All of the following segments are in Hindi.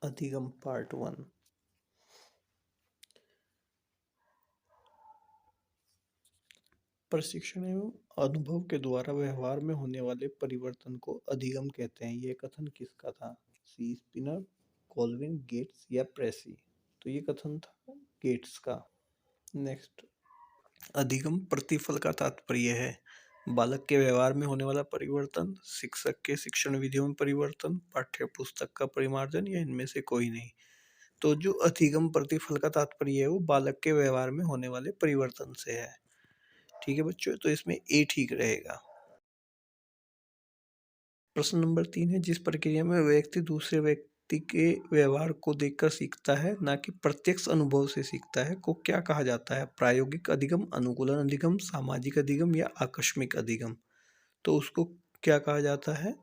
अधिगम पार्ट 1। प्रशिक्षण एवं अनुभव के द्वारा व्यवहार में होने वाले परिवर्तन को अधिगम कहते हैं। यह कथन किसका था? सी स्पिनर, कॉल्विन, गेट्स या प्रेसी? तो ये कथन था गेट्स का। नेक्स्ट, अधिगम प्रतिफल का तात्पर्य है बालक के व्यवहार में होने वाला परिवर्तन, शिक्षक के शिक्षण विधियों में परिवर्तन, पाठ्य पुस्तक का परिमार्जन या इनमें से कोई नहीं। तो जो अधिगम प्रतिफल का तात्पर्य है वो बालक के व्यवहार में होने वाले परिवर्तन से है। ठीक है बच्चों, तो इसमें ए ठीक रहेगा। प्रश्न नंबर 3 है, जिस प्रक्रिया में व्यक्ति दूसरे व्यक्ति के व्यवहार को देखकर सीखता है, ना कि प्रत्यक्ष अनुभव से सीखता है, को क्या कहा जाता है? प्रायोगिक अधिगम, अनुकूलन अधिगम, सामाजिक अधिगम या आकस्मिक अधिगम? तो उसको क्या कहा जाता है?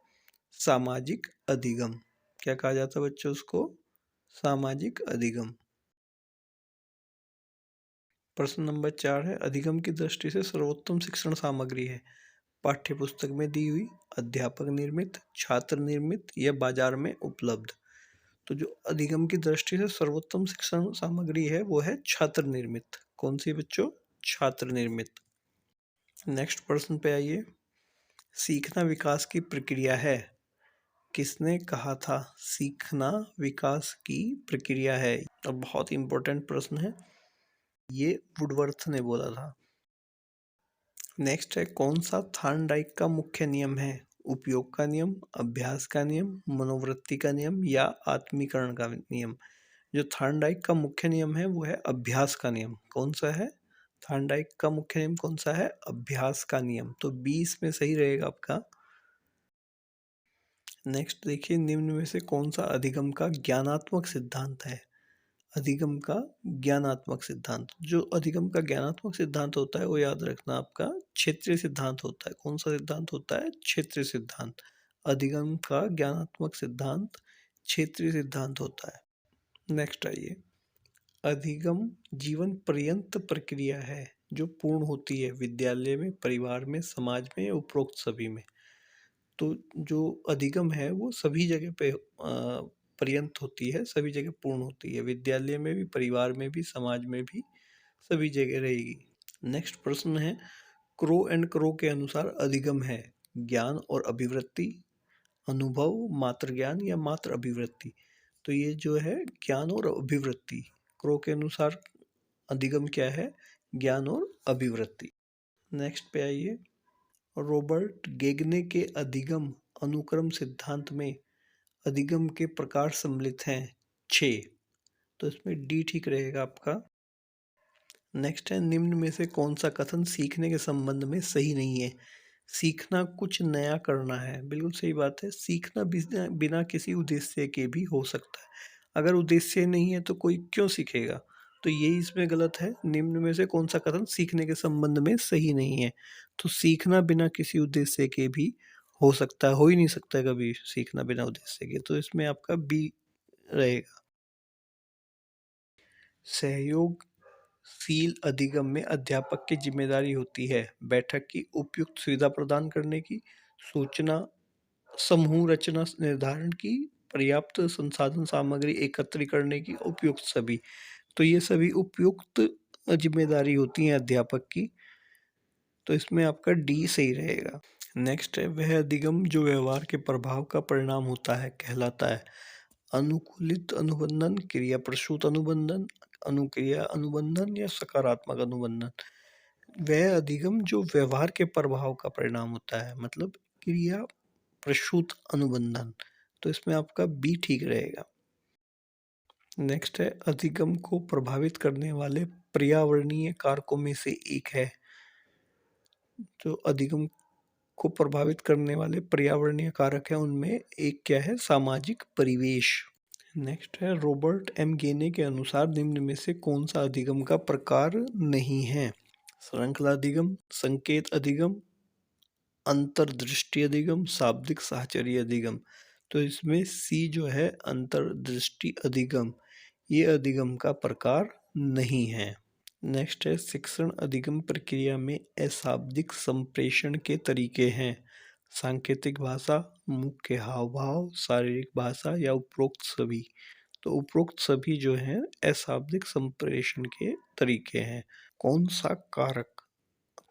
सामाजिक अधिगम। क्या कहा जाता है बच्चों उसको? सामाजिक अधिगम। प्रश्न नंबर 4 है, अधिगम की दृष्टि से सर्वोत्तम शिक्षण सामग्री है पाठ्य पुस्तक में दी हुई, अध्यापक निर्मित, छात्र निर्मित या बाजार में उपलब्ध? तो जो अधिगम की दृष्टि से सर्वोत्तम शिक्षण सामग्री है वो है छात्र निर्मित। कौन सी बच्चों? छात्र निर्मित। नेक्स्ट प्रश्न पे आइए, सीखना विकास की प्रक्रिया है। किसने कहा था सीखना विकास की प्रक्रिया है? और बहुत ही इंपॉर्टेंट प्रश्न है, ये वुडवर्थ ने बोला था। नेक्स्ट है, कौन सा थॉर्नडाइक का मुख्य नियम है? उपयोग का नियम, अभ्यास का नियम, मनोवृत्ति का नियम या आत्मीकरण का नियम? जो थॉर्नडाइक का मुख्य नियम है वो है अभ्यास का नियम। कौन सा है? थॉर्नडाइक का मुख्य नियम कौन सा है? अभ्यास का नियम। तो 20 में सही रहेगा आपका। नेक्स्ट देखिए, निम्न में से कौन सा अधिगम का ज्ञानात्मक सिद्धांत है? अधिगम का ज्ञानात्मक सिद्धांत, जो अधिगम का ज्ञानात्मक सिद्धांत होता है वो याद रखना आपका क्षेत्रीय सिद्धांत होता है। कौन सा सिद्धांत होता है? क्षेत्रीय सिद्धांत। अधिगम का ज्ञानात्मक सिद्धांत क्षेत्रीय सिद्धांत होता है। नेक्स्ट आइए, अधिगम जीवन पर्यंत प्रक्रिया है जो पूर्ण होती है विद्यालय में, परिवार में, समाज में या उपरोक्त सभी में? तो जो अधिगम है वो सभी जगह पे पर्यंत होती है, सभी जगह पूर्ण होती है, विद्यालय में भी, परिवार में भी, समाज में भी, सभी जगह रहेगी। नेक्स्ट प्रश्न है, क्रो एंड क्रो के अनुसार अधिगम है ज्ञान और अभिवृत्ति, अनुभव, मात्र ज्ञान या मात्र अभिवृत्ति? तो ये जो है ज्ञान और अभिवृत्ति। क्रो के अनुसार अधिगम क्या है? ज्ञान और अभिवृत्ति। नेक्स्ट पे आइए, रॉबर्ट गेगने के अधिगम अनुक्रम सिद्धांत में अधिगम के प्रकार सम्मिलित हैं 6। तो इसमें डी ठीक रहेगा आपका। नेक्स्ट है, निम्न में से कौन सा कथन सीखने के संबंध में सही नहीं है? सीखना कुछ नया करना है, बिल्कुल सही बात है। सीखना बिना किसी उद्देश्य के भी हो सकता है। अगर उद्देश्य नहीं है तो कोई क्यों सीखेगा? तो यही इसमें गलत है। निम्न में से कौन सा कथन सीखने के संबंध में सही नहीं है? तो सीखना बिना किसी उद्देश्य के भी हो सकता है, हो ही नहीं सकता है कभी सीखना बिना उद्देश्य के। तो इसमें आपका बी रहेगा। सहयोगशील अधिगम में अध्यापक की जिम्मेदारी होती है बैठक की उपयुक्त सुविधा प्रदान करने की, सूचना समूह रचना निर्धारण की, पर्याप्त संसाधन सामग्री एकत्र करने की, उपयुक्त सभी। तो ये सभी उपयुक्त जिम्मेदारी होती हैं अध्यापक की। तो इसमें आपका डी सही रहेगा। नेक्स्ट है, वह अधिगम जो व्यवहार के प्रभाव का परिणाम होता है कहलाता है अनुकूलित अनुबंधन, क्रिया प्रसूत अनुबंधन, अनुक्रिया अनुबंधन या सकारात्मक अनुबंधन? वह अधिगम जो व्यवहार के प्रभाव का परिणाम होता है, मतलब क्रिया प्रसूत अनुबंधन। तो इसमें आपका बी ठीक रहेगा। नेक्स्ट है, अधिगम को प्रभावित करने वाले पर्यावरणीय कारकों में से एक है। जो अधिगम को प्रभावित करने वाले पर्यावरणीय कारक हैं उनमें एक क्या है? सामाजिक परिवेश। नेक्स्ट है, रॉबर्ट एम गेने के अनुसार निम्न में से कौन सा अधिगम का प्रकार नहीं है? श्रृंखला अधिगम, संकेत अधिगम, अंतर्दृष्टि अधिगम, शाब्दिक साहचर्य अधिगम? तो इसमें सी जो है अंतर्दृष्टि अधिगम, ये अधिगम का प्रकार नहीं है। नेक्स्ट है, शिक्षण अधिगम प्रक्रिया में अशाब्दिक संप्रेषण के तरीके हैं सांकेतिक भाषा, मुख्य हाव भाव, शारीरिक भाषा या उपरोक्त सभी? तो उपरोक्त सभी जो हैं अशाब्दिक संप्रेषण के तरीके हैं। कौन सा कारक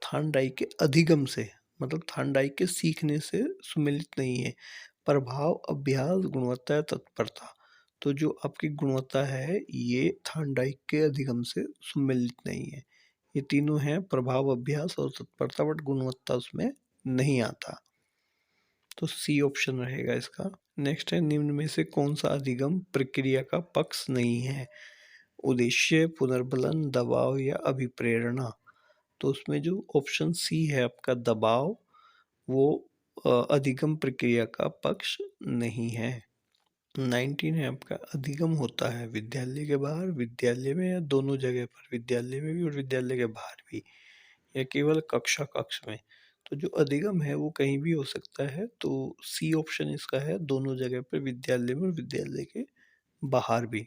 थानडाई के अधिगम से, मतलब थानडाई के सीखने से सुमेलित नहीं है? प्रभाव, अभ्यास, गुणवत्ता या तत्परता। तो जो आपकी गुणवत्ता है ये थानडाई के अधिगम से सुमेलित नहीं है। ये तीनों हैं, प्रभाव, अभ्यास और तत्परता, बट गुणवत्ता उसमें नहीं आता। तो सी ऑप्शन रहेगा इसका। नेक्स्ट है, निम्न में से कौन सा अधिगम प्रक्रिया का पक्ष नहीं है? उद्देश्य, पुनर्बलन, दबाव या अभिप्रेरणा। तो उसमें जो ऑप्शन सी है आपका दबाव, वो अधिगम प्रक्रिया का पक्ष नहीं है। 19 है आपका, अधिगम होता है विद्यालय के बाहर, विद्यालय में, या दोनों जगह पर, विद्यालय में भी और विद्यालय के बाहर भी, या केवल कक्षा कक्ष में? तो जो अधिगम है वो कहीं भी हो सकता है, तो सी ऑप्शन इसका है, दोनों जगह पर, विद्यालय में और विद्यालय के बाहर भी।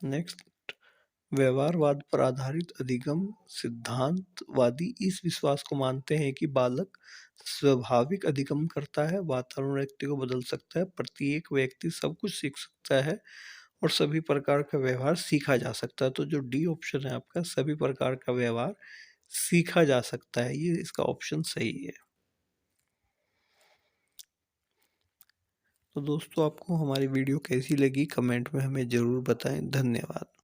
नेक्स्ट, व्यवहारवाद पर आधारित अधिगम सिद्धांतवादी इस विश्वास को मानते हैं कि बालक स्वाभाविक अधिगम करता है, वातावरण व्यक्ति को बदल सकता है, प्रत्येक व्यक्ति सब कुछ सीख सकता है और सभी प्रकार का व्यवहार सीखा जा सकता है। तो जो डी ऑप्शन है आपका, सभी प्रकार का व्यवहार सीखा जा सकता है, ये इसका ऑप्शन सही है। तो दोस्तों, आपको हमारी वीडियो कैसी लगी कमेंट में हमें ज़रूर बताएं। धन्यवाद।